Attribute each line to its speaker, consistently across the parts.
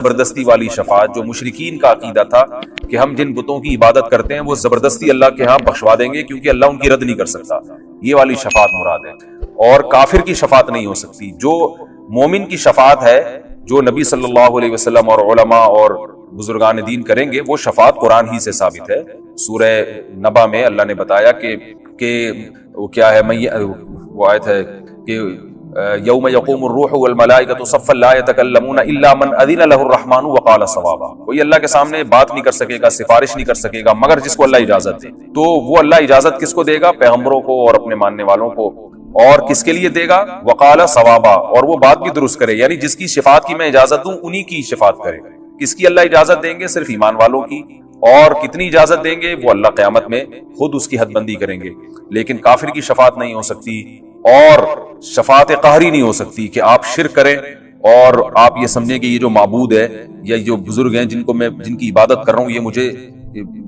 Speaker 1: زبردستی والی شفاعت، جو مشرکین کا عقیدہ تھا کہ ہم جن بتوں کی عبادت کرتے ہیں وہ زبردستی اللہ کے ہاں بخشوا دیں گے کیونکہ اللہ ان کی رد نہیں کر سکتا، یہ والی شفاعت مراد ہے۔ اور کافر کی شفاعت نہیں ہو سکتی۔ جو مومن کی شفاعت ہے، جو نبی صلی اللہ علیہ وسلم اور علماء اور بزرگان دین کریں گے، وہ شفاعت قرآن ہی سے ثابت ہے۔ سورہ نبا میں اللہ نے بتایا کہ وہ کیا ہے، وہ آیت ہے کہ یوم یقوم الروح والملائکۃ صفا لا یتکلمون الا من اذن له الرحمن وقال صوابا، کوئی اللہ کے سامنے بات نہیں کر سکے گا، سفارش نہیں کر سکے گا مگر جس کو اللہ اجازت دے۔ تو وہ اللہ اجازت کس کو دے گا؟ پیغمبروں کو اور اپنے ماننے والوں کو۔ اور کس کے لیے دے گا؟ وقال صوابا، اور وہ بات بھی درست کرے، یعنی جس کی شفاعت کی میں اجازت دوں انہی کی شفاعت کرے۔ کس کی اللہ اجازت دیں گے؟ صرف ایمان والوں کی۔ اور کتنی اجازت دیں گے؟ وہ اللہ قیامت میں خود اس کی حد بندی کریں گے۔ لیکن کافر کی شفاعت نہیں ہو سکتی، اور شفاعت قہری نہیں ہو سکتی کہ آپ شرک کریں اور آپ یہ سمجھیں کہ یہ جو معبود ہے یا جو بزرگ ہیں جن کی عبادت کر رہا ہوں یہ مجھے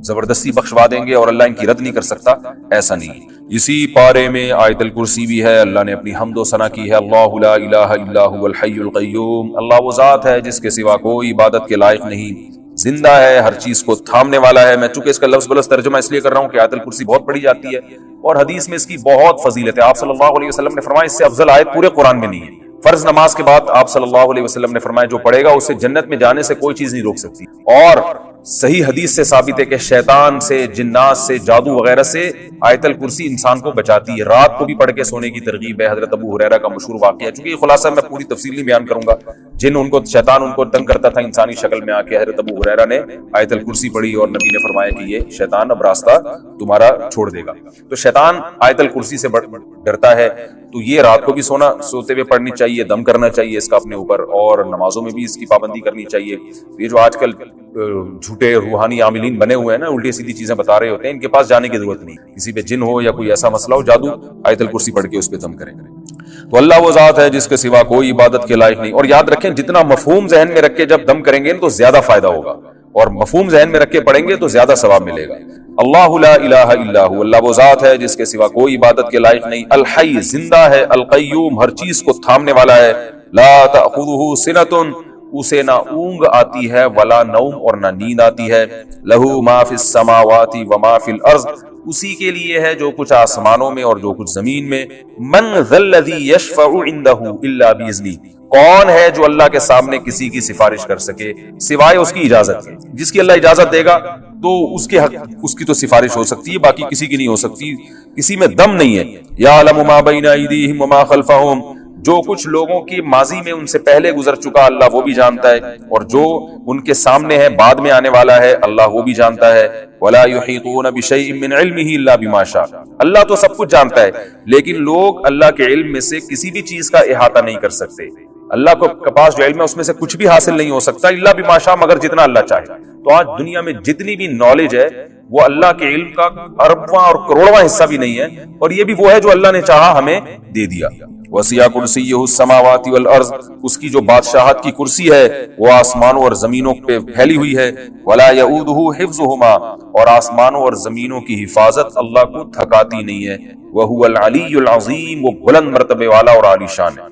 Speaker 1: زبردستی بخشوا دیں گے اور اللہ ان کی رد نہیں کر سکتا، ایسا نہیں۔ اسی پارے میں آیت الکرسی بھی ہے، اللہ نے اپنی حمد و ثنا کی ہے، اللہ لا الہ الا هو الحی القیوم، اللہ وہ ذات ہے جس کے سوا کوئی عبادت کے لائق نہیں، زندہ ہے، ہر چیز کو تھامنے والا ہے۔ میں چونکہ اس کا لفظ بلفظ ترجمہ اس لیے کر رہا ہوں کہ آیت الکرسی بہت پڑھی جاتی ہے اور حدیث میں اس کی بہت فضیلت ہے۔ آپ صلی اللہ علیہ وسلم نے فرمایا اس سے افضل آیت پورے قرآن میں نہیں ہے۔ فرض نماز کے بعد آپ صلی اللہ علیہ وسلم نے فرمایا جو پڑھے گا اسے جنت میں جانے سے کوئی چیز نہیں روک سکتی۔ اور صحیح حدیث سے ثابت ہے کہ شیطان سے، جنات سے، جادو وغیرہ سے آیت الکرسی انسان کو بچاتی ہے۔ رات کو بھی پڑھ کے سونے کی ترغیب ہے، حضرت ابو ہریرہ کا مشہور واقعہ ہے۔ چونکہ یہ خلاصہ میں پوری تفصیل نہیں بیان کروں گا، شیطان ان کو تنگ کرتا تھا انسانی شکل میں آ کے، حضرت ابو ہریرہ نے آیت الکرسی پڑھی اور نبی نے فرمایا کہ یہ شیطان اب راستہ تمہارا چھوڑ دے گا۔ تو شیطان آیت الکرسی سے ڈرتا ہے، تو یہ رات کو بھی سوتے ہوئے پڑھنی چاہیے، دم کرنا چاہیے اس کا اپنے اوپر، اور نمازوں میں بھی اس کی پابندی کرنی چاہیے۔ یہ جو آج کل جھوٹے روحانی عاملین بنے ہوئے ہیں نا، الٹی سیدھی چیزیں بتا رہے ہوتے ہیں، ان کے پاس جانے کی ضرورت نہیں۔ کسی پہ جن ہو یا کوئی ایسا مسئلہ ہو، جادو، آیت الکرسی پڑھ کے اس پہ دم کریں۔ تو اللہ وہ ذات ہے جس کے سوا کوئی عبادت کے لائق نہیں۔ اور یاد رکھیں جتنا مفہوم ذہن میں رکھ کے جب دم کریں گے تو زیادہ فائدہ ہوگا، اور مفہوم ذہن میں رکھ کے پڑھیں گے تو زیادہ ثواب ملے گا۔ اللہ لا الہ الا هو، اللہ وہ ذات ہے جس کے سوا کوئی عبادت کے لائق نہیں، الحی، زندہ ہے، القیوم، ہر چیز کو تھامنے والا ہے، لا تأخذہ سنۃ، اسے نہ اونگ آتی ہے، ولا نوم، اور نہ نیند آتی ہے، لہ ما فی السماوات وما فی الارض، اسی کے لیے ہے جو کچھ آسمانوں میں اور جو کچھ زمین میں، من ذا الذی یشفع عندہ الا باذنہ، کون ہے جو اللہ کے سامنے کسی کی سفارش کر سکے سوائے اس کی اجازت کے؟ جس کی اللہ اجازت دے گا تو اس کے حق، اس کی تو سفارش ہو سکتی ہے، باقی کسی کی نہیں ہو سکتی، کسی میں دم نہیں ہے۔ یعلم ما بین ایدیہم وما خلفہم، جو کچھ لوگوں کی ماضی میں ان سے پہلے گزر چکا اللہ وہ بھی جانتا ہے، اور جو ان کے سامنے ہے بعد میں آنے والا ہے اللہ وہ بھی جانتا ہے۔ ولا یحیطون بشیء من علمہ الا بما شاء، اللہ تو سب کچھ جانتا ہے لیکن لوگ اللہ کے علم میں سے کسی بھی چیز کا احاطہ نہیں کر سکتے۔ اللہ کے پاس جو علم ہے اس میں سے کچھ بھی حاصل نہیں ہو سکتا الا بما شاء، مگر جتنا اللہ چاہے۔ تو آج دنیا میں جتنی بھی نالج ہے وہ اللہ کے علم کا اربواں اور کروڑواں حصہ بھی نہیں ہے، اور یہ بھی وہ ہے جو اللہ نے چاہا ہمیں دے دیا۔ وسیع کرسیہ السماوات والارض، اس کی جو بادشاہت کی کرسی ہے وہ آسمانوں اور زمینوں پہ پھیلی ہوئی ہے، ولا یؤودہ حفظہما، اور آسمانوں اور زمینوں کی حفاظت اللہ کو تھکاتی نہیں ہے، وہو العلی العظیم، وہ بلند مرتبے والا اور عالی شان ہے۔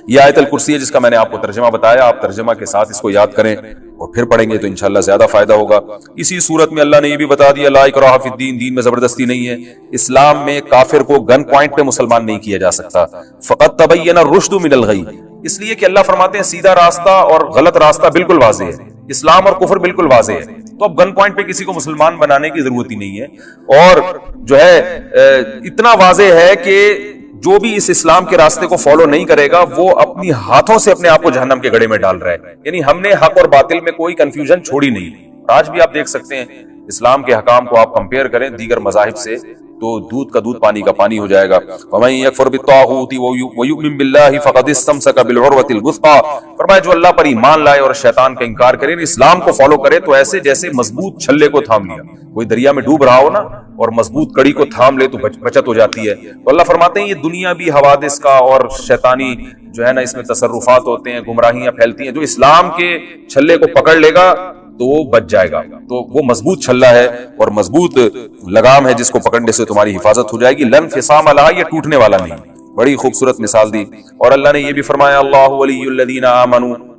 Speaker 1: یہ آیت الکرسی ہے جس کا میں نے آپ کو ترجمہ بتایا، آپ ترجمہ کے ساتھ اس کو یاد کریں اور پھر پڑھیں گے تو انشاءاللہ زیادہ فائدہ ہوگا۔ اسی صورت میں اللہ نے یہ بھی بتا دیا لا اکراہ فی الدین، دین میں زبردستی نہیں ہے۔ اسلام میں کافر کو گن پوائنٹ پہ مسلمان نہیں کیا جا سکتا، فقط تبین الرشد من الغی، اس لیے کہ اللہ فرماتے ہیں سیدھا راستہ اور غلط راستہ بالکل واضح ہے، اسلام اور کفر بالکل واضح ہے، تو اب گن پوائنٹ پہ کسی کو مسلمان بنانے کی ضرورت ہی نہیں ہے۔ اور جو ہے اتنا واضح ہے کہ جو بھی اس اسلام کے راستے کو فالو نہیں کرے گا وہ اپنی ہاتھوں سے اپنے آپ کو جہنم کے گڑھے میں ڈال رہا ہے، یعنی ہم نے حق اور باطل میں کوئی کنفیوژن چھوڑی نہیں۔ آج بھی آپ دیکھ سکتے ہیں اسلام کے حکام کو آپ کمپیئر کریں دیگر مذاہب سے تو دودھ کا دودھ پانی کا پانی ہو جائے گا۔ وَمَن يَكْفُرْ بِالطَّاغُوتِ وَيُؤْمِن بِاللَّهِ فَقَدِ اسْتَمْسَكَ بِالْعُرْوَةِ الْوُثْقَىٰ، فرمایا جو اللہ پر ایمان لائے اور شیطان کا انکار کرے، اسلام کو فالو کرے تو ایسے جیسے مضبوط چھلے کو تھام لیا۔ کوئی دریا میں ڈوب رہا ہو نا اور مضبوط کڑی کو تھام لے تو بچت ہو جاتی ہے۔ تو اللہ فرماتے ہیں یہ دنیا بھی حوادث کا اور شیطانی جو ہے نا اس میں تصرفات ہوتے ہیں، گمراہیاں پھیلتی ہیں، جو اسلام کے چھلے کو پکڑ لے گا تو وہ بچ جائے گا۔ تو وہ مضبوط چھلا ہے اور مضبوط لگام ہے جس کو پکڑنے سے تمہاری حفاظت ہو جائے گی، لن فصام لہا، یہ ٹوٹنے والا نہیں۔ بڑی خوبصورت مثال دی۔ اور اللہ نے یہ بھی فرمایا اللہ ولی الذین آمنوا،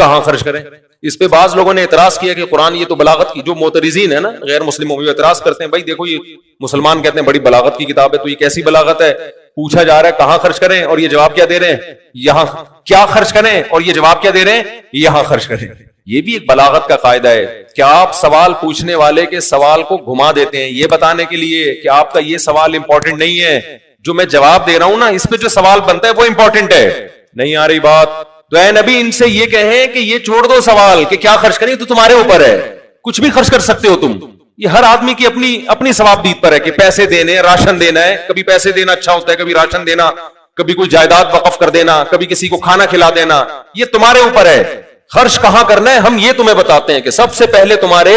Speaker 2: کہاں خرچ کریں. اس پہ بعض لوگوں نے اعتراض کیا کہ قرآن یہ تو بلاغت کی, جو معترضین ہیں نا غیر مسلموں میں اعتراض کرتے ہیں, بھائی دیکھو یہ مسلمان کہتے ہیں بڑی بلاغت کی کتاب ہے, تو یہ کیسی بلاغت ہے؟ پوچھا جا رہا ہے کہاں خرچ کریں اور یہ جواب کیا دے رہے ہیں, یہاں. کیا خرچ کریں اور یہ جواب کیا دے رہے ہیں, یہاں خرچ کریں. یہ بھی ایک بلاغت کا قاعدہ ہے کہ آپ سوال پوچھنے والے کے سوال کو گھما دیتے ہیں یہ بتانے کے لیے کہ آپ کا یہ سوال امپورٹنٹ نہیں ہے, جو میں جواب دے رہا ہوں نا اس پہ جو سوال بنتا ہے وہ امپورٹنٹ ہے. نہیں آ رہی بات؟ تو اے نبی ان سے یہ کہیں کہ یہ چھوڑ دو سوال کہ کیا خرچ کریں, تو تمہارے اوپر ہے, کچھ بھی خرچ کر سکتے ہو تم. یہ ہر آدمی کی اپنی ثواب دید پر ہے کہ پیسے دینے, راشن دینا ہے. کبھی پیسے دینا اچھا ہوتا ہے, کبھی راشن دینا, کبھی کوئی جائیداد وقف کر دینا, کبھی کسی کو کھانا کھلا دینا. یہ تمہارے اوپر ہے. خرچ کہاں کرنا ہے ہم یہ تمہیں بتاتے ہیں کہ سب سے پہلے تمہارے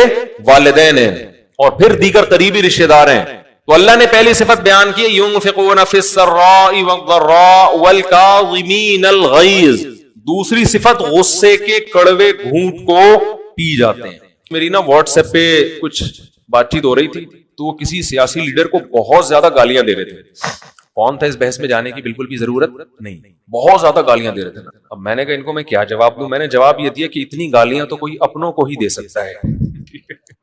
Speaker 2: والدین ہیں اور پھر دیگر قریبی رشتے دار ہیں. تو اللہ نے پہلی صفت بیان کی ينفقون في السراء والضراء والكاظمين الغيظ. دوسری صفت غصے کے کڑوے گھونٹ کو پی جاتے ہیں. میری نا واٹس ایپ پہ کچھ بات چیت ہو رہی تھی تو وہ کسی سیاسی لیڈر کو بہت زیادہ گالیاں دے رہے تھے. کون تھا اس بحث میں جانے کی بالکل بھی ضرورت نہیں, بہت زیادہ گالیاں دے رہے تھے. اب میں نے کہا ان کو میں کیا جواب دوں. میں نے جواب یہ دیا کہ اتنی گالیاں تو کوئی اپنوں کو ہی دے سکتا ہے.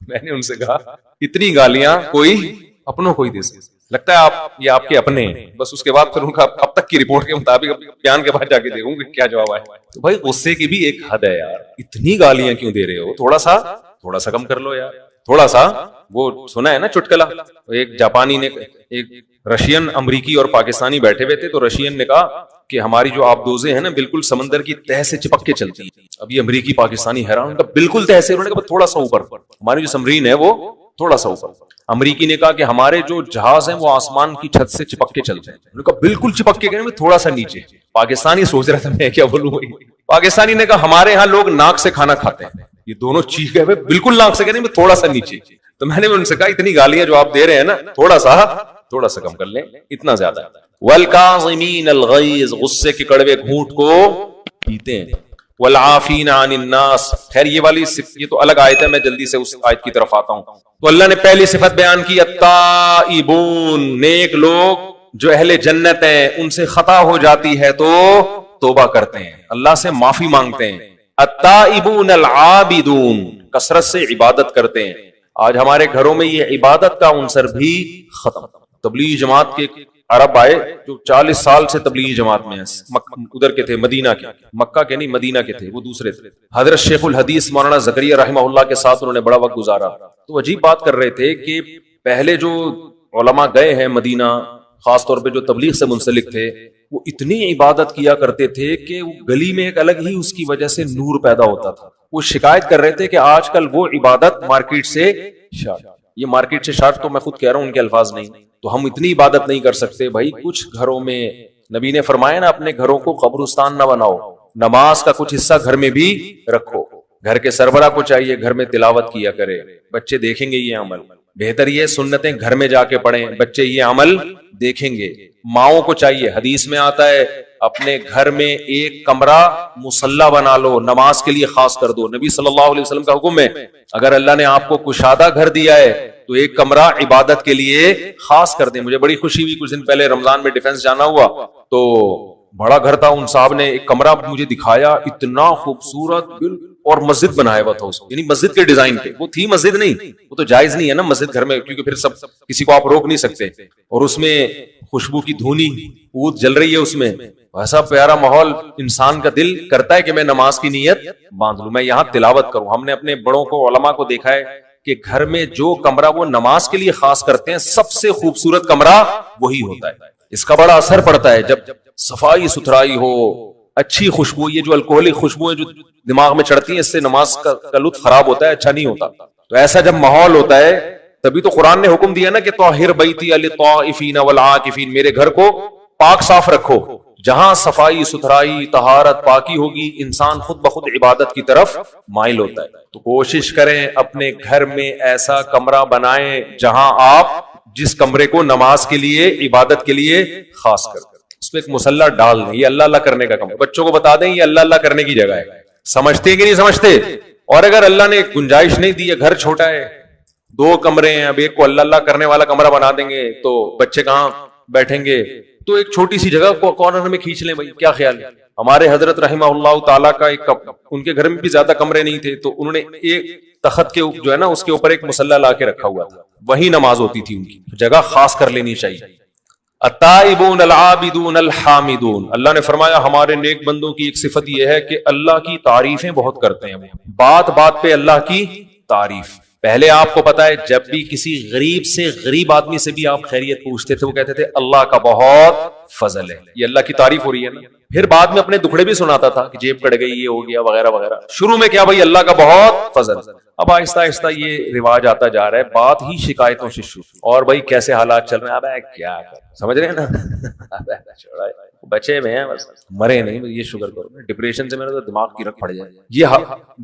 Speaker 2: میں نے ان سے کہا اتنی گالیاں کوئی اپنوں کو ہی دے سکتا ہے. لگتا ہے آپ یہ آپ کے اپنے ہیں. بس اس کے بعد پھر ان کا اب تک کی رپورٹ کے مطابق بیان کے بعد جا کے دیکھوں کہ کیا جواب آئے. تو بھائی غصے کی بھی ایک حد ہے یار, اتنی گالیاں کیوں دے رہے ہو؟ تھوڑا سا کم کر لو یار. تھوڑا سا وہ سنا ہے نا چٹکلا, ایک جاپانی نے, ایک رشین, امریکی اور پاکستانی بیٹھے ہوئے تھے تو رشین نے کہا کہ ہماری جو آبدوزیں ہیں نا بالکل سمندر کی تہ سے چپک کے چلتی ہیں. اب یہ امریکی پاکستانی حیران, کا بالکل تہ سے, انہوں نے کہا تھوڑا سا اوپر, ہماری جو سمرین ہے وہ تھوڑا سا اوپر. امریکی نے کہا کہ ہمارے جو جہاز ہیں وہ آسمان کی چھت سے چپک کے چلتے ہیں. انہوں نے کہا بالکل چپک کے گئے, تھوڑا سا نیچے. پاکستانی سوچ رہا تھا میں کیا بولوں. پاکستانی نے کہا ہمارے ہاں لوگ ناک سے کھانا کھاتے ہیں. یہ دونوں چیخ گئے بالکل ناک سے, کہنے تھوڑا سا نیچے. تو میں نے ان سے کہا اتنی گالیاں جو آپ دے رہے ہیں نا تھوڑا سا کم کر لیں, اتنا زیادہ. والکاظمین الغیظ, غصے کے کڑوے گھونٹ کو پیتے ہیں. والعافین عن الناس. خیر یہ والی یہ تو الگ آیت ہے, میں جلدی سے اس آیت کی طرف آتا ہوں. تو اللہ نے پہلی صفت بیان کی التائبون, نیک لوگ جو اہل جنت ہیں ان سے خطا ہو جاتی ہے تو توبہ کرتے ہیں, اللہ سے معافی مانگتے ہیں. التائبون العابدون, کثرت سے عبادت کرتے ہیں. آج ہمارے گھروں میں یہ عبادت کا عنصر بھی ختم. تبلیغی جماعت کے عرب آئے جو 40 سال سے تبلیغی جماعت میں ہیں, ادھر کے تھے, مدینہ کے, مکہ کے نہیں مدینہ کے تھے, وہ دوسرے تھے. حضرت شیخ الحدیث مولانا زکریا رحمہ اللہ کے ساتھ انہوں نے بڑا وقت گزارا. تو عجیب بات کر رہے تھے کہ پہلے جو علماء گئے ہیں مدینہ, خاص طور پہ جو تبلیغ سے منسلک تھے, وہ اتنی عبادت کیا کرتے تھے کہ وہ گلی میں ایک الگ ہی اس کی وجہ سے نور پیدا ہوتا تھا. وہ شکایت کر رہے تھے کہ آج کل وہ عبادت مارکیٹ سے شارٹ, یہ مارکیٹ سے شارٹ تو میں خود کہہ رہا ہوں, ان کے الفاظ نہیں. تو ہم اتنی عبادت نہیں کر سکتے بھائی. کچھ گھروں میں نبی نے فرمایا نا اپنے گھروں کو قبرستان نہ بناؤ, نماز کا کچھ حصہ گھر میں بھی رکھو. گھر کے سربراہ کو چاہیے گھر میں تلاوت کیا کرے, بچے دیکھیں گے یہ عمل. بہتر یہ سنتیں گھر میں جا کے پڑھیں, بچے یہ عمل دیکھیں گے. ماؤں کو چاہیے, حدیث میں آتا ہے اپنے گھر میں ایک کمرہ مصلی بنا لو, نماز کے لیے خاص کر دو. نبی صلی اللہ علیہ وسلم کا حکم ہے اگر اللہ نے آپ کو کشادہ گھر دیا ہے تو ایک کمرہ عبادت کے لیے خاص کر دیں. مجھے بڑی خوشی ہوئی, کچھ دن پہلے رمضان میں ڈیفنس جانا ہوا تو بڑا گھر تھا, ان صاحب نے ایک کمرہ مجھے دکھایا, اتنا خوبصورت, اور مسجد بنایا ہوا تھا اس, یعنی مسجد کے ڈیزائن کے. وہ تھی مسجد نہیں, وہ تو جائز نہیں ہے نا مسجد گھر میں, کیونکہ پھر سب کسی کو آپ روک نہیں سکتے. اور اس میں خوشبو کی دھونی عود جل رہی ہے اس میں, ایسا پیارا ماحول, انسان کا دل کرتا ہے کہ میں نماز کی نیت باندھ لوں, میں یہاں تلاوت کروں. ہم نے اپنے بڑوں کو, علماء کو دیکھا ہے کہ گھر میں جو کمرہ وہ نماز کے لیے خاص کرتے ہیں, سب سے خوبصورت کمرہ وہی ہوتا ہے. اس کا بڑا اثر پڑتا ہے جب صفائی ستھرائی ہو, اچھی خوشبو. یہ جو الکوہلک خوشبوئیں جو دماغ میں چڑھتی ہیں اس سے نماز کا لطف خراب ہوتا ہے, اچھا نہیں ہوتا. تو ایسا جب ماحول ہوتا ہے تبھی تو قرآن نے حکم دیا نا کہ طاہر بیتی للطائفین والعاکفین, میرے گھر کو پاک صاف رکھو. جہاں صفائی ستھرائی طہارت پاکی ہوگی انسان خود بخود عبادت کی طرف مائل ہوتا ہے. تو کوشش کریں اپنے گھر میں ایسا کمرہ بنائیں جہاں آپ جس کمرے کو نماز کے لیے عبادت کے لیے خاص کر اس میں ایک مصلی ڈال دیں, یہ اللہ اللہ کرنے کا کمرہ. بچوں کو بتا دیں یہ اللہ اللہ کرنے کی جگہ ہے. سمجھتے کہ نہیں سمجھتے؟ اور اگر اللہ نے گنجائش نہیں دی ہے, گھر چھوٹا ہے, 2 کمرے ہیں, اب ایک کو اللہ اللہ کرنے والا کمرہ بنا دیں گے تو بچے کہاں بیٹھیں گے, تو ایک چھوٹی سی جگہ کو کارنر میں کھینچ لیں بھائی, کیا خیال ہے؟ ہمارے حضرت رحمہ اللہ تعالیٰ کا ایک ان کے گھر میں بھی زیادہ کمرے نہیں تھے، تو انہوں نے ایک تخت کے جو ہے نا اس کے اوپر ایک مصلی لا کے رکھا ہوا تھا، وہی نماز ہوتی تھی ان کی، جگہ خاص کر لینی چاہیے۔ التائبون العابدون الحامدون، اللہ نے فرمایا ہمارے نیک بندوں کی ایک صفت یہ ہے کہ اللہ کی تعریفیں بہت کرتے ہیں، بات بات پہ اللہ کی تعریف۔ پہلے آپ کو پتا ہے جب بھی کسی غریب سے غریب آدمی سے بھی آپ خیریت پوچھتے تھے وہ کہتے تھے اللہ کا بہت فضل ہے، یہ اللہ کی تعریف ہو رہی ہے نا۔ پھر بعد میں اپنے دکھڑے بھی سناتا تھا کہ جیب کٹ گئی، یہ ہو گیا وغیرہ وغیرہ۔ شروع میں کیا بھائی اللہ کا بہت فضل، اب آہستہ آہستہ یہ رواج آتا جا رہا ہے، بات ہی شکایتوں سے شروع، اور بھائی کیسے حالات چل رہے ہیں، اب کیا سمجھ رہے ہیں نا، بچے میں ہیں بس، مرے نہیں، یہ شکر کرو، ڈپریشن سے میرا تو دماغ کی رکھ پڑ جائے، یہ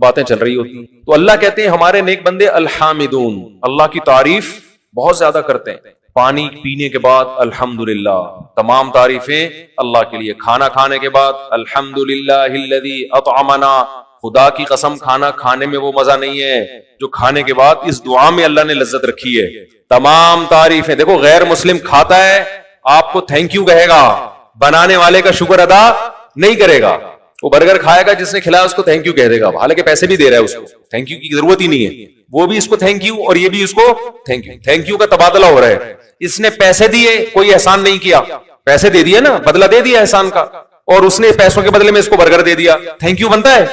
Speaker 2: باتیں چل رہی ہوتی ہیں۔ تو اللہ کہتے ہیں ہمارے نیک بندے الحامدون، اللہ کی تعریف بہت زیادہ کرتے ہیں۔ پانی پینے کے بعد الحمدللہ، تمام تعریفیں اللہ کے لیے۔ کھانا کھانے کے بعد الحمدللہ الذی اطعمنا، خدا کی قسم کھانا کھانے میں وہ مزہ نہیں ہے جو کھانے کے بعد اس دعا میں اللہ نے لذت رکھی ہے۔ تمام تعریفیں، دیکھو غیر مسلم کھاتا ہے آپ کو تھینک یو کہے گا، بنانے والے کا شکر ادا نہیں کرے گا۔ وہ برگر کھائے گا جس نے کھلایا اس کو تھینک یو کہہ دے گا، حالانکہ پیسے بھی دے رہا ہے اس کو، تھینک یو کی ضرورت ہی نہیں ہے، وہ بھی اس کو تھینک یو اور یہ بھی اس کو تھینک یو، تھینک یو کا تبادلہ ہو رہا ہے۔ اس نے پیسے دیے، کوئی احسان نہیں کیا، پیسے دے دیے نا، بدلہ دے دیا احسان کا، اور اس نے پیسوں کے بدلے میں اس کو برگر دے دیا، تھینک یو بنتا ہے،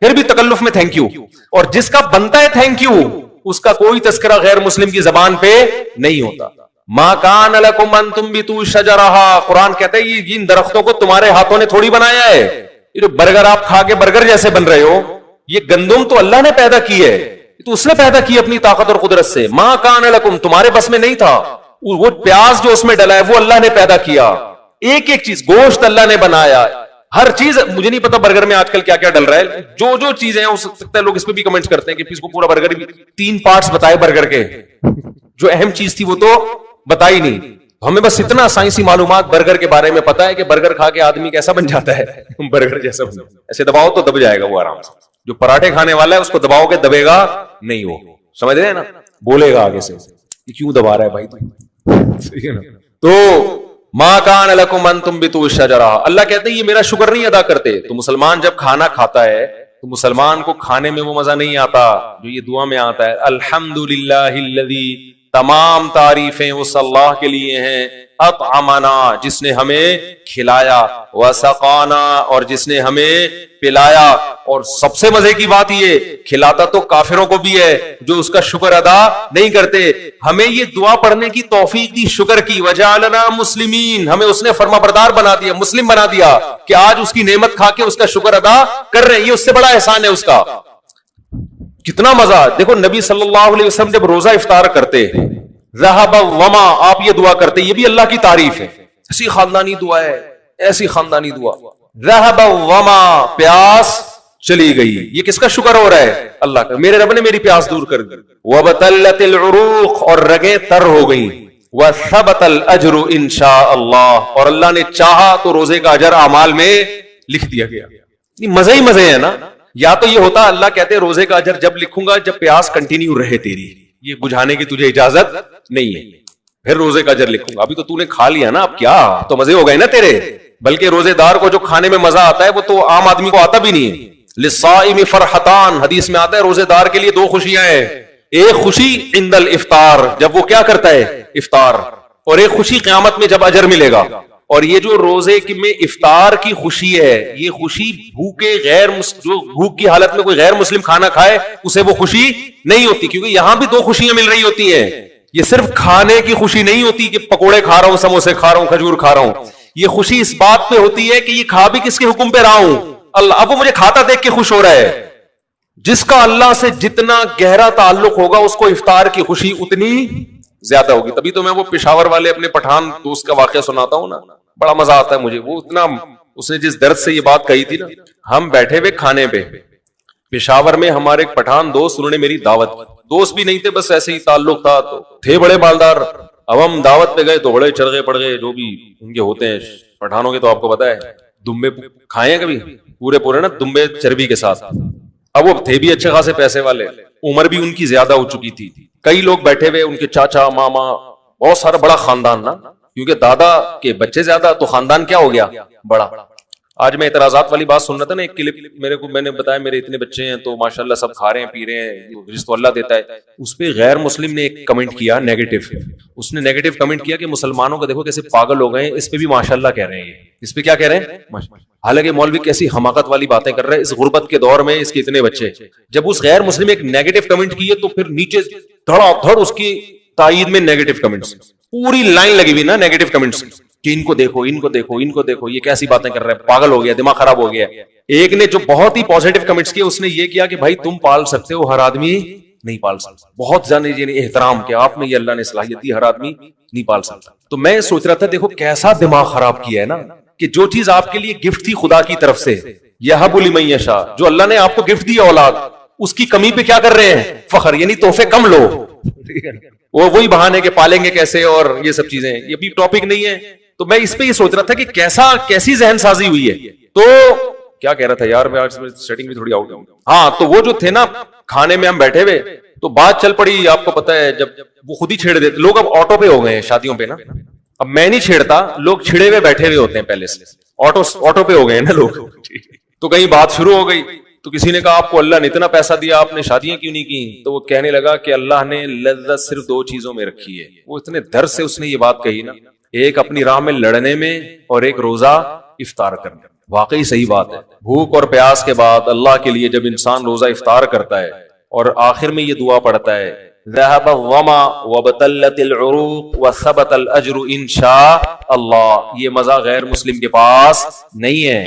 Speaker 2: پھر بھی تکلف میں تھینک یو۔ اور جس کا بنتا ہے تھینک یو اس کا کوئی تذکرہ غیر مسلم کی زبان پہ نہیں ہوتا۔ ما کان لکم ان تنبتوا شجرہا، قرآن کہتا ہے یہ ان درختوں کو تمہارے ہاتھوں نے تھوڑی بنایا ہے، یہ جو برگر آپ کھا کے برگر جیسے بن رہے ہو، یہ گندم تو اللہ نے پیدا کی ہے، تو اس نے پیدا کی اپنی طاقت اور قدرت سے۔ ما کان لکم، تمہارے بس میں نہیں تھا، وہ پیاز جو اس میں ڈلا ہے وہ اللہ نے پیدا کیا، ایک ایک چیز، گوشت اللہ نے بنایا، ہر چیز۔ مجھے نہیں پتا برگر میں آج کل کیا کیا ڈل رہا ہے، جو چیزیں ہیں ہو سکتا ہے لوگ اس پہ بھی کمنٹ کرتے ہیں کہ اس کو پورا برگر بھی 3 پارٹس بتائے برگر کے، جو اہم چیز تھی وہ تو بتائی نہیں۔ ہمیں بس اتنا سائنسی معلومات برگر کے بارے میں پتا ہے کہ برگر کھا کے آدمی کیسا بن جاتا ہے، برگر جیسا بن، ایسے دباؤ تو دب جائے گا وہ آرام سے۔ جو پراٹھے کھانے والا ہے اس کو دباؤ کے دبے گا نہیں، وہ سمجھ رہے ہیں نا، بولے گا آگے سے یہ کیوں دبا رہا ہے بھائی تو۔ تو ما کان لکم ان تنبتوا الشجرہ، اللہ کہتے ہیں یہ میرا شکر نہیں ادا کرتے۔ تو مسلمان جب کھانا کھاتا ہے تو مسلمان کو کھانے میں وہ مزہ نہیں آتا جو یہ دعا میں آتا ہے، الحمدللہ الذی، تمام تعریفیں اس اللہ کے لیے ہیں، اطعمنا، جس نے ہمیں کھلایا، وسقانا، اور جس نے ہمیں پلایا۔ اور سب سے مزے کی بات یہ، کھلاتا تو کافروں کو بھی ہے جو اس کا شکر ادا نہیں کرتے۔ ہمیں یہ دعا پڑھنے کی توفیق دی، شکر کی، وجعلنا مسلمین، ہمیں اس نے فرما بردار بنا دیا، مسلم بنا دیا کہ آج اس کی نعمت کھا کے اس کا شکر ادا کر رہے ہیں، یہ اس سے بڑا احسان ہے اس کا۔ کتنا مزہ، دیکھو نبی صلی اللہ علیہ وسلم جب روزہ افطار کرتے، ذهب وما، آپ یہ دعا کرتے، یہ بھی اللہ کی تعریف ہے، ایسی خاندانی دعا ہے، ایسی خاندانی دعا، ذهب وما، پیاس چلی گئی، یہ کس کا شکر ہو رہا ہے؟ اللہ کا، میرے رب نے میری پیاس دور کر دی۔ وبتلت العروق، اور رگیں تر ہو گئیں، وثبت الاجر ان شاء اللہ، اور اللہ نے چاہا تو روزے کا اجر اعمال میں لکھ دیا گیا۔ مزے ہی مزے ہیں نا۔ یا تو یہ ہوتا اللہ کہتے روزے کا اجر جب لکھوں گا جب پیاس کنٹینیو رہے تیری، یہ بجھانے کی تجھے اجازت نہیں ہے، پھر روزے کا اجر لکھوں گا۔ ابھی تو نے کھا لیا نا، اب کیا تو مزے ہو گئے نا تیرے۔ بلکہ روزے دار کو جو کھانے میں مزہ آتا ہے وہ تو عام آدمی کو آتا بھی نہیں ہے۔ للصائم فرحتان، حدیث میں آتا ہے روزے دار کے لیے 2 خوشیاں ہیں، ایک خوشی عند الافطار، جب وہ کیا کرتا ہے افطار، اور ایک خوشی قیامت میں جب اجر ملے گا۔ اور یہ جو روزے میں افطار کی خوشی ہے، یہ خوشی بھوکے جو بھوک کی حالت میں کوئی غیر مسلم کھانا کھائے اسے وہ خوشی نہیں ہوتی، کیونکہ یہاں بھی 2 خوشیاں مل رہی ہوتی ہیں۔ یہ صرف کھانے کی خوشی نہیں ہوتی کہ پکوڑے کھا رہا ہوں، سموسے کھا رہا ہوں، کھجور کھا رہا ہوں، یہ خوشی اس بات پہ ہوتی ہے کہ یہ کھا بھی کس کے حکم پہ رہا ہوں، اللہ، اب وہ مجھے کھاتا دیکھ کے خوش ہو رہا ہے۔ جس کا اللہ سے جتنا گہرا تعلق ہوگا اس کو افطار کی خوشی اتنی زیادہ ہوگی۔ تبھی تو میں وہ پشاور والے اپنے پٹھان دوست کا واقعہ سناتا ہوں نا، بڑا مزہ آتا ہے مجھے، وہ اتنا، اس نے جس درد سے یہ بات کہی تھی نا، ہم بیٹھے ہوئے کھانے پہ پشاور میں، ہمارے ایک پٹھان دوست، انہوں نے میری دعوت کی، دوست بھی نہیں تھے، بس ایسے ہی تعلق تھا، تو تھے بڑے مالدار۔ اب ہم دعوت پہ گئے تو بڑے چرغے پڑ گئے، جو بھی ان کے ہوتے ہیں پٹھانوں کے، تو آپ کو پتا ہے دمبے کھائے ہیں کبھی، پورے نا دمبے چربی کے ساتھ۔ اب وہ تھے بھی اچھے خاصے پیسے والے، عمر بھی ان کی زیادہ ہو چکی تھی، کئی لوگ بیٹھے ہوئے، ان کے چاچا ماما، بہت سارا، بڑا خاندان نا، کیونکہ دادا کے بچے زیادہ تو خاندان کیا ہو گیا بڑا۔ آج میں اعتراضات والی بات سن رہا تھا نا، ایک کلپ میں نے بتایا میرے اتنے بچے ہیں تو ماشاءاللہ سب کھا رہے ہیں پی رہے ہیں، رزق تو اللہ دیتا ہے. اس پہ غیر مسلم نے ایک کمنٹ کیا نیگیٹو. اس نے نیگیٹو کمنٹ کیا کہ مسلمانوں کو دیکھو کیسے پاگل ہو گئے ہیں، اس پہ بھی ماشاءاللہ کہہ رہے ہیں. اس پہ کیا کہہ رہے ہیں؟ حالانکہ مولوی کیسی حماقت والی باتیں کر رہے ہیں. اس غربت کے دور میں اس کے اتنے بچے، جب اس غیر مسلم ایک نیگیٹو کمنٹ کیے تو پھر نیچے دھڑا دھڑ اس کی تائید میں نیگیٹو کمنٹس، پوری لائن لگی ہوئی نا نیگیٹو کمنٹس کہ ان کو دیکھو ان کو دیکھو ان کو دیکھو، یہ کیسی باتیں کر رہے ہیں، پاگل ہو گیا، دماغ خراب ہو گیا. ایک نے جو بہت ہی پازیٹو کمنٹس کیے، اس نے یہ کیا کہ بھائی تم پال سکتے ہو، ہر آدمی نہیں پال سکتا. بہت زیادہ احترام کیا آپ نے، یہ اللہ نے صلاحیت دی، ہر آدمی نہیں پال سکتا. تو میں سوچ رہا تھا دیکھو کیسا دماغ خراب کیا ہے نا، کہ جو چیز آپ کے لیے گفٹ تھی خدا کی طرف سے، یہب لمن یشاء، جو اللہ نے آپ کو گفٹ دی اولاد، اس کی کمی پہ کیا کر رہے ہیں؟ فخر، یعنی تحفے کم لو. وہ وہی بہانے کے پالیں گے کیسے اور یہ سب چیزیں، یہ بھی ٹاپک نہیں ہے. تو میں اس پہ یہ سوچ رہا تھا کہ کیسی ذہن سازی ہوئی ہے. تو کیا کہہ رہا تھا یار، میں آج سیٹنگ بھی تھوڑی آؤٹ ہوں. ہاں تو وہ جو تھے نا کھانے میں ہم بیٹھے ہوئے تو بات چل پڑی، آپ کو پتا ہے جب وہ خود ہی چھیڑ دیتے لوگ. اب آٹو پہ ہو گئے ہیں شادیوں پہ نا، اب میں نہیں چھیڑتا، لوگ چھڑے ہوئے بیٹھے ہوئے ہوتے ہیں پہلے سے، آٹو پہ ہو گئے ہیں نا لوگ. تو کہیں بات شروع ہو گئی تو کسی نے کہا آپ کو اللہ نے اتنا پیسہ دیا، آپ نے شادیاں کیوں نہیں کی؟ تو وہ کہنے لگا کہ اللہ نے لذت صرف 2 چیزوں میں رکھی ہے. وہ اتنے درد سے اس نے یہ بات کہی نا، ایک اپنی راہ میں لڑنے میں اور ایک روزہ افطار کرنے. واقعی صحیح بات ہے. بھوک اور پیاس کے بعد اللہ کے لیے جب انسان روزہ افطار کرتا ہے اور آخر میں یہ دعا پڑھتا ہے ذهب الظما وابتلت العروق وثبت الاجر ان شاء اللہ، یہ مزہ غیر مسلم کے پاس نہیں ہے.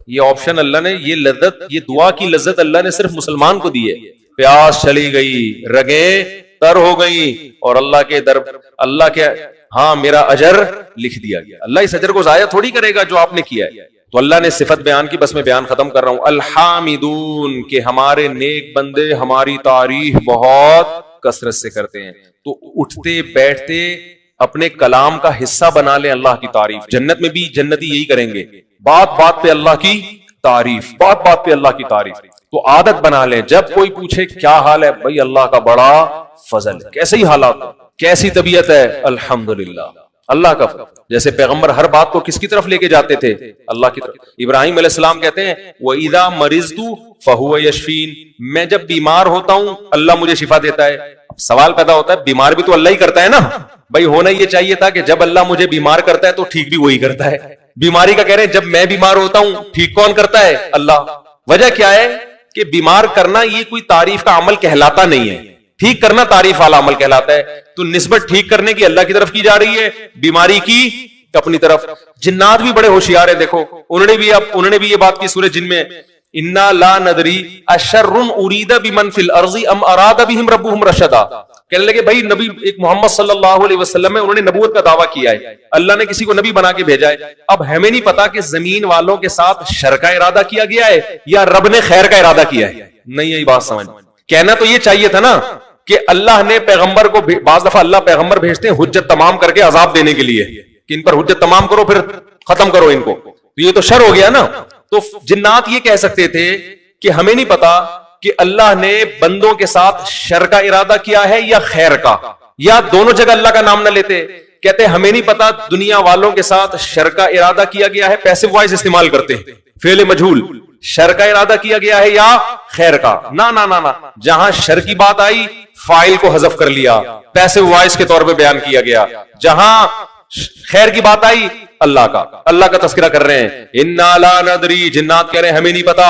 Speaker 2: یہ آپشن اللہ نے، یہ لذت، یہ دعا کی لذت اللہ نے صرف مسلمان کو دی ہے. پیاس چلی گئی، رگیں تر ہو گئی اور اللہ کے ہاں میرا اجر لکھ دیا گیا. اللہ اس اجر کو ضائع تھوڑی کرے گا جو آپ نے کیا ہے. تو اللہ نے صفت بیان کی، بس میں بیان ختم کر رہا ہوں. الحامدون، کہ ہمارے نیک بندے ہماری تعریف بہت کثرت سے کرتے ہیں. تو اٹھتے بیٹھتے اپنے کلام کا حصہ بنا لیں اللہ کی تعریف. جنت میں بھی جنتی یہی کریں گے، بات بات پہ اللہ کی تعریف، بات بات پہ اللہ کی تعریف. تو عادت بنا لیں، جب کوئی پوچھے کیا حال ہے، بھائی اللہ کا بڑا فضل ہے. کیسے ہی حالات، کیسی طبیعت ہے، الحمدللہ اللہ کا فضل. جیسے پیغمبر ہر بات کو کس کی طرف لے کے جاتے تھے؟ اللہ کی طرف. ابراہیم علیہ السلام کہتے ہیں وَإِذَا مَرِضْتُ فَهُوَ يَشْفِينِ، میں جب بیمار ہوتا ہوں اللہ مجھے شفا دیتا ہے. سوال پیدا ہوتا ہے بیمار بھی تو اللہ ہی کرتا ہے نا. بھائی ہونا یہ چاہیے تھا کہ جب اللہ مجھے بیمار کرتا ہے تو ٹھیک بھی وہی کرتا ہے. بیماری کا کہہ رہے ہیں جب میں بیمار ہوتا ہوں ٹھیک کون کرتا ہے؟ اللہ. وجہ کیا ہے کہ بیمار کرنا یہ کوئی تعریف کا عمل کہلاتا نہیں ہے، ٹھیک کرنا تعریف والا عمل کہلاتا ہے. تو نسبت ٹھیک کرنے کی اللہ کی طرف کی جا رہی ہے، بیماری کی اپنی طرف. جنات بھی بڑے ہوشیار ہیں، دیکھو انہوں نے بھی یہ بات کی سورہ جن میں انا لا ندری اشر ارید بمن فی الارض ام اراد بهم ربهم رشدا. کہنے لگے بھائی نبی ایک محمد صلی اللہ علیہ وسلم میں انہوں نے نبوت کا دعویٰ کیا ہے، اللہ نے کسی کو نبی بنا کے بھیجا ہے. اب ہمیں نہیں پتا کہ زمین والوں کے ساتھ شر کا ارادہ کیا گیا ہے یا رب نے خیر کا ارادہ کیا ہے. نہیں یہی بات سمجھ. کہنا تو یہ چاہیے تھا نا کہ اللہ نے پیغمبر کو، بعض دفعہ اللہ پیغمبر بھیجتے ہیں حجت تمام کر کے عذاب دینے کے لیے کہ ان پر حجت تمام کرو پھر ختم کرو ان کو. تو یہ تو شر ہو گیا نا. تو جنات یہ کہہ سکتے تھے کہ ہمیں نہیں پتا کہ اللہ نے بندوں کے ساتھ شر کا ارادہ کیا ہے یا خیر کا، یا دونوں جگہ اللہ کا نام نہ لیتے. کہتے ہمیں نہیں پتا دنیا والوں کے ساتھ شر کا ارادہ کیا گیا ہے، پیسو وائز استعمال کرتے ہیں فعل مجہول، شر کا ارادہ کیا گیا ہے یا خیر کا. نہ نہ نہ، جہاں شر کی بات آئی فاعل کو حذف کر لیا، پیسو وائز کے طور پہ بیان کیا گیا. جہاں خیر کی بات آئی اللہ کا تذکرہ کر رہے ہیں. انا لا ندری، جنات کہہ رہے ہیں ہمیں نہیں پتا.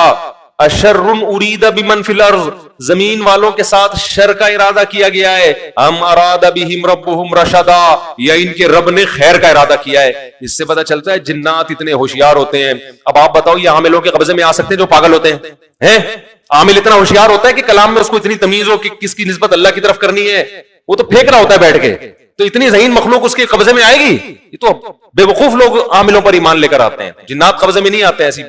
Speaker 2: اشر ارید بمن فی الارض، زمین والوں کے ساتھ شر کا ارادہ کیا گیا ہے، ام اراد بہم ربہم رشدا، یا ان کے رب نے خیر کا ارادہ کیا ہے. اس سے پتہ چلتا ہے جنات اتنے ہوشیار ہوتے ہیں. اب آپ بتاؤ یہ عاملوں کے قبضے میں آ سکتے ہیں جو پاگل ہوتے ہیں؟ عامل اتنا ہوشیار ہوتا ہے کہ کلام میں اس کو اتنی تمیز ہو کہ کس کی نسبت اللہ کی طرف کرنی ہے، وہ تو پھینک رہا ہوتا ہے بیٹھ کے. تو اتنی ذہین مخلوق اس کے قبضے میں آئے گی؟ یہ تو بے وقوف لوگ عاملوں پر ایمان لے کر آتے ہیں، جنات قبضے میں نہیں آتے ایسی